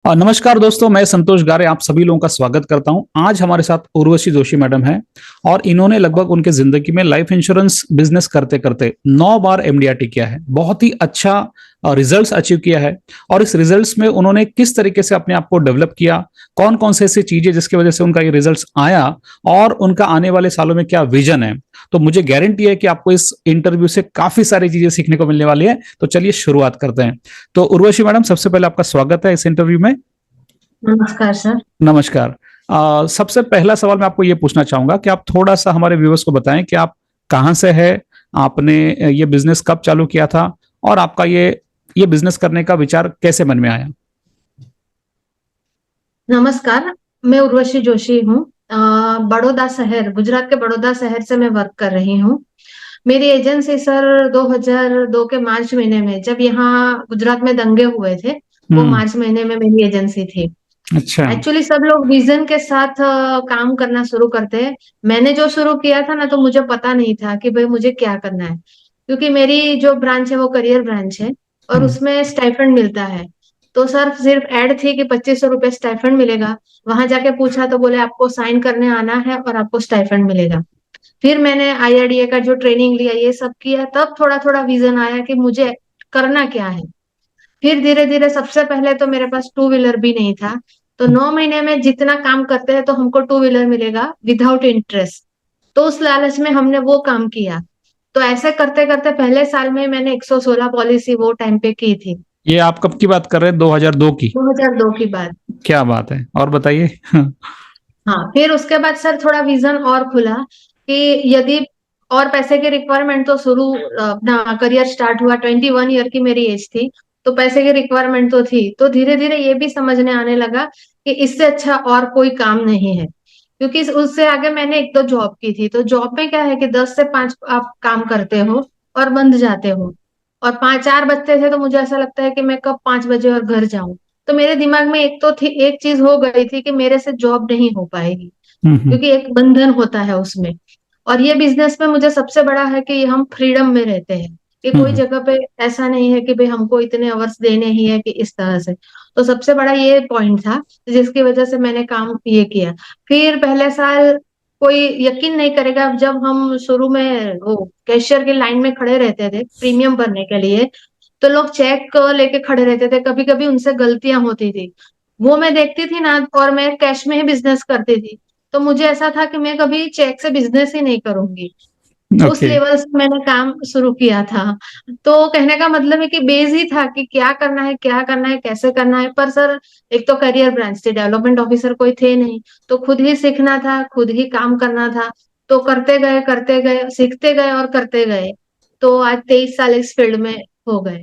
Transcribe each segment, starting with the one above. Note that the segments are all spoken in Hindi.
नमस्कार दोस्तों, मैं संतोष गारे आप सभी लोगों का स्वागत करता हूं। आज हमारे साथ उर्वशी जोशी मैडम हैं और इन्होंने लगभग उनके जिंदगी में लाइफ इंश्योरेंस बिजनेस करते करते 9 बार एमडीआरटी किया है। बहुत ही अच्छा रिजल्ट्स अचीव किया है। और इस रिजल्ट्स में उन्होंने किस तरीके से अपने आप को डेवलप किया, कौन कौन से ऐसी चीजें जिसकी वजह से उनका ये रिजल्ट्स आया और उनका आने वाले सालों में क्या विजन है, तो मुझे गारंटी है कि आपको इस इंटरव्यू से काफी सारी चीजें सीखने को मिलने वाली है। तो चलिए शुरुआत करते हैं। तो उर्वशी मैडम, सबसे पहले आपका स्वागत है इस इंटरव्यू में। नमस्कार सर। नमस्कार। सबसे पहला सवाल मैं आपको ये पूछना चाहूंगा कि आप थोड़ा सा हमारे व्यूअर्स को बताएं कि आप कहाँ से है, आपने ये बिजनेस कब चालू किया था और आपका ये बिजनेस करने का विचार कैसे मन में आया। नमस्कार, मैं उर्वशी जोशी हूँ। बड़ौदा शहर, गुजरात के बड़ौदा शहर से मैं वर्क कर रही हूँ। मेरी एजेंसी सर 2002 के मार्च महीने में, जब यहाँ गुजरात में दंगे हुए थे, वो हम्म। मार्च महीने में मेरी एजेंसी थी। अच्छा। एक्चुअली सब लोग विजन के साथ काम करना शुरू करते हैं। मैंने जो शुरू किया था ना, तो मुझे पता नहीं था कि भाई मुझे क्या करना है, क्योंकि मेरी जो ब्रांच है वो करियर ब्रांच है और हम्म। उसमें स्टाइफंड मिलता है। तो सर सिर्फ एड थी कि 2500 रुपये स्टाइफंड मिलेगा। वहां जाके पूछा तो बोले आपको साइन करने आना है और आपको स्टाइफंड मिलेगा। फिर मैंने आईआरडीए का जो ट्रेनिंग लिया, ये सब किया, तब थोड़ा थोड़ा विजन आया कि मुझे करना क्या है। फिर धीरे धीरे, सबसे पहले तो मेरे पास टू व्हीलर भी नहीं था। तो 9 महीने में जितना काम करते हैं तो हमको टू व्हीलर मिलेगा विदाउट इंटरेस्ट। तो उस लालच में हमने वो काम किया। तो ऐसे करते करते पहले साल में मैंने 116 पॉलिसी वो टाइम पे की थी। ये आप कब की बात कर रहे हैं, 2002 की? 2002 की बात। क्या बात है, और बताइए। हाँ, फिर उसके बाद सर थोड़ा विजन और खुला कि यदि और पैसे की रिक्वायरमेंट, तो शुरू अपना करियर स्टार्ट हुआ, 21 ईयर की मेरी एज थी। तो पैसे की रिक्वायरमेंट तो थी, तो धीरे धीरे ये भी समझने आने लगा कि इससे अच्छा और कोई काम नहीं है। क्योंकि उससे आगे मैंने एक दो जॉब की थी। तो जॉब में क्या है कि 10 से 5 आप काम करते हो और बंद जाते हो। और 5 4 बजते थे तो मुझे ऐसा लगता है कि मैं कब 5 बजे और घर जाऊं। तो मेरे दिमाग में एक तो थी, एक चीज हो गई थी कि मेरे से जॉब नहीं हो पाएगी, हम्म। क्योंकि एक बंधन होता है उसमें। और ये बिजनेस में मुझे सबसे बड़ा है कि हम फ्रीडम में रहते हैं, कि कोई हम्म। जगह पे ऐसा नहीं है कि भाई हमको इतने आवर्स देने ही है कि इस तरह से। तो सबसे बड़ा ये पॉइंट था जिसकी वजह से मैंने काम ये किया। फिर पहले साल, कोई यकीन नहीं करेगा, जब हम शुरू में वो कैशियर की लाइन में खड़े रहते थे प्रीमियम भरने के लिए, तो लोग चेक लेके खड़े रहते थे। कभी कभी उनसे गलतियां होती थी, वो मैं देखती थी ना, और मैं कैश में ही बिजनेस करती थी। तो मुझे ऐसा था कि मैं कभी चेक से बिजनेस ही नहीं करूंगी। उस ओके। लेवल से मैंने काम शुरू किया था। तो कहने का मतलब है कि बेस ही था कि क्या करना है, क्या करना है, कैसे करना है। पर सर, एक तो करियर ब्रांच थी, डेवलपमेंट ऑफिसर कोई थे नहीं। तो खुद ही सीखना था, खुद ही काम करना था। तो करते गए, सीखते गए और करते गए। तो आज 23 साल इस फील्ड में हो गए।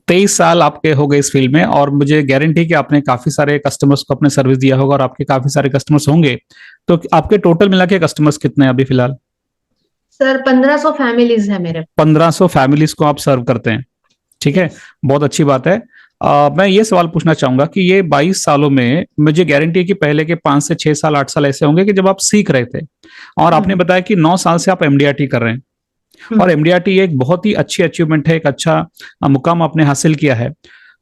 23 साल आपके हो गए इस फील्ड में, और मुझे गारंटी कि आपने काफी सारे कस्टमर्स को अपने सर्विस दिया होगा और आपके काफी सारे कस्टमर्स होंगे। तो आपके टोटल मिला के कस्टमर्स कितने हैं अभी फिलहाल? सर 1500 फैमिलीज है मेरे। 1500 फैमिलीज को आप सर्व करते हैं। ठीक है। यस। बहुत अच्छी बात है। मैं ये सवाल पूछना चाहूंगा कि ये 22 सालों में मुझे गारंटी है कि पहले के 5 से 6 साल 8 साल ऐसे होंगे कि जब आप सीख रहे थे, और आपने हम्म। बताया कि 9 साल से आप एमडीआरटी कर रहे हैं। और हम्म। एमडीआरटी एक बहुत ही अच्छी अचीवमेंट है, एक अच्छा मुकाम आपने हासिल किया है।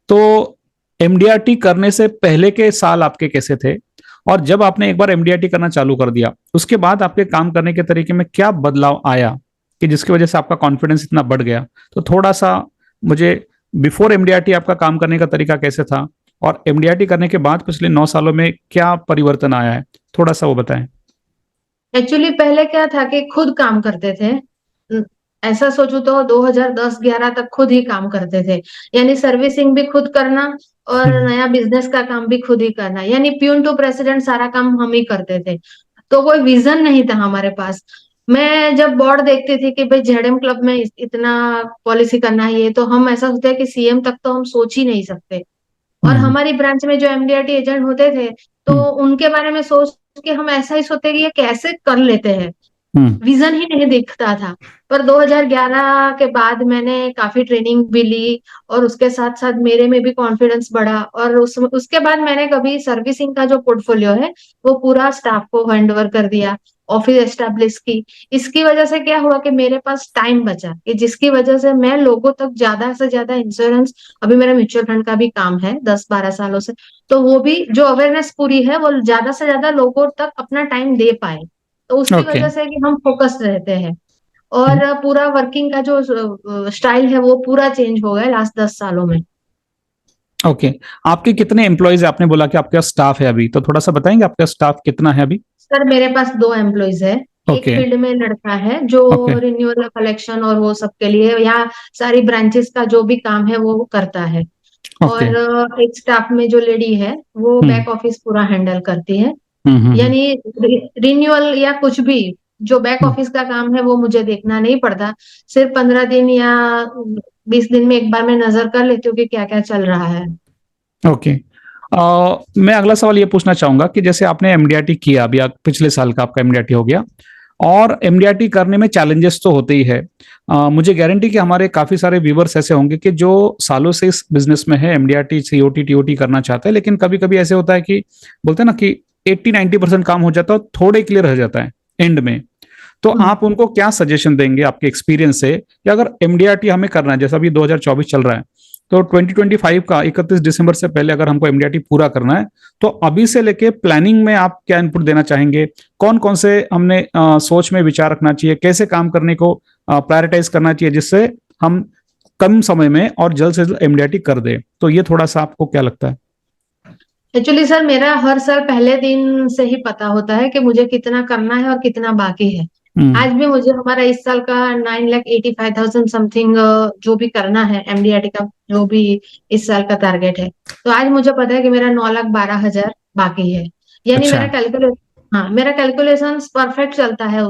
तो एमडीआरटी करने से पहले के साल आपके कैसे थे, और जब आपने एक बार एमडीआरटी करना चालू कर दिया उसके बाद आपके काम करने के तरीके में क्या बदलाव आया कि जिसकी वजह से आपका कॉन्फिडेंस इतना बढ़ गया? तो थोड़ा सा मुझे बिफोर एमडीआरटी आपका काम करने का तरीका कैसे था, और एमडीआरटी करने के बाद पिछले 9 सालों में क्या परिवर्तन आया है, थोड़ा सा वो बताएं। एक्चुअली पहले क्या था कि खुद काम करते थे। न- ऐसा सोचू तो 2010-11 तक खुद ही काम करते थे। यानी सर्विसिंग भी खुद करना और हम्म। नया बिजनेस का काम भी खुद ही करना, यानी प्यून टू प्रेसिडेंट सारा काम हम ही करते थे। तो कोई विजन नहीं था हमारे पास। मैं जब बोर्ड देखती थी कि भाई जेडएम क्लब में इतना पॉलिसी करना है, ये तो हम ऐसा सोचते हैं कि सीएम तक तो हम सोच ही नहीं सकते। और हम्म। हमारी ब्रांच में जो एमडीआरटी एजेंट होते थे, तो हम्म। उनके बारे में सोच के हम ऐसा ही सोचते कि ये कैसे कर लेते हैं। हम्म। विजन ही नहीं दिखता था। पर 2011 के बाद मैंने काफी ट्रेनिंग भी ली और उसके साथ साथ मेरे में भी कॉन्फिडेंस बढ़ा। और उसके बाद मैंने कभी सर्विसिंग का जो पोर्टफोलियो है वो पूरा स्टाफ को हैंड ओवर कर दिया। ऑफिस एस्टेब्लिश की। इसकी वजह से क्या हुआ कि मेरे पास टाइम बचा, कि जिसकी वजह से मैं लोगों तक ज्यादा से ज्यादा इंश्योरेंस, अभी मेरा म्यूचुअल फंड का भी काम है 10-12 सालों से, तो वो भी जो अवेयरनेस पूरी है वो ज्यादा से ज्यादा लोगों तक अपना टाइम दे पाए, तो उसकी ओके। वजह से कि हम फोकस्ड रहते हैं। और पूरा वर्किंग का जो स्टाइल है वो पूरा चेंज हो गया लास्ट 10 सालों में। ओके। आपके कितने एम्प्लॉयज है? आपने बोला कि आपका स्टाफ है अभी, तो थोड़ा सा बताएंगे आपका स्टाफ कितना है अभी? सर मेरे पास 2 एम्प्लॉयज है। एक ओके। फील्ड में लड़का है जो ओके। रिन्यूअल कलेक्शन और वो सब के लिए यहाँ सारी ब्रांचेस का जो भी काम है वो करता है। ओके। और एक स्टाफ में जो लेडी है वो हम्म। बैक ऑफिस पूरा हैंडल करती है। हम्म। यानी रिन्यूअल या कुछ भी जो बैक हम्म। ऑफिस का काम है वो मुझे देखना नहीं पड़ता। सिर्फ 15 दिन या 20 दिन में एक बार मैं नजर कर लेती हूँ कि क्या क्या चल रहा है। ओके। मैं अगला सवाल ये पूछना चाहूंगा कि जैसे आपने एमडीआरटी किया अभी, पिछले साल का आपका एमडीआरटी हो गया, और एमडीआरटी करने में चैलेंजेस तो होते ही है। मुझे गारंटी कि हमारे काफी सारे व्यूवर्स ऐसे होंगे कि जो सालों से इस बिजनेस में है, एमडीआरटी सीओटी टीओटी करना चाहते हैं, लेकिन कभी कभी ऐसे होता है कि बोलते हैं ना कि 80-90% काम हो जाता है, थोड़े क्लियर रह जाता है एंड में। तो हम्म। आप उनको क्या सजेशन देंगे आपके एक्सपीरियंस से कि अगर एमडीआरटी हमें करना है, जैसा अभी 2024 चल रहा है, तो 2025 का 31 दिसंबर से पहले अगर हमको एमडीआरटी पूरा करना है, तो अभी से लेके प्लानिंग में आप क्या इनपुट देना चाहेंगे? कौन कौन से हमने सोच में विचार रखना चाहिए, कैसे काम करने को प्रायोरिटाइज करना चाहिए, जिससे हम कम समय में और जल्द से जल्द एमडीआरटी कर दे? तो ये थोड़ा सा आपको क्या लगता है? एक्चुअली सर मेरा हर साल पहले दिन से ही पता होता है कि मुझे कितना करना है और कितना बाकी है। हम्म। आज भी मुझे हमारा इस साल का 9,85,000 समथिंग जो भी करना है एमडीआरटी का, जो भी इस साल का टारगेट है, तो आज मुझे पता है कि मेरा 9,12,000 बाकी है। यानी अच्छा। मेरा कैलकुलेशन, हाँ मेरा कैलकुलेशन परफेक्ट चलता है।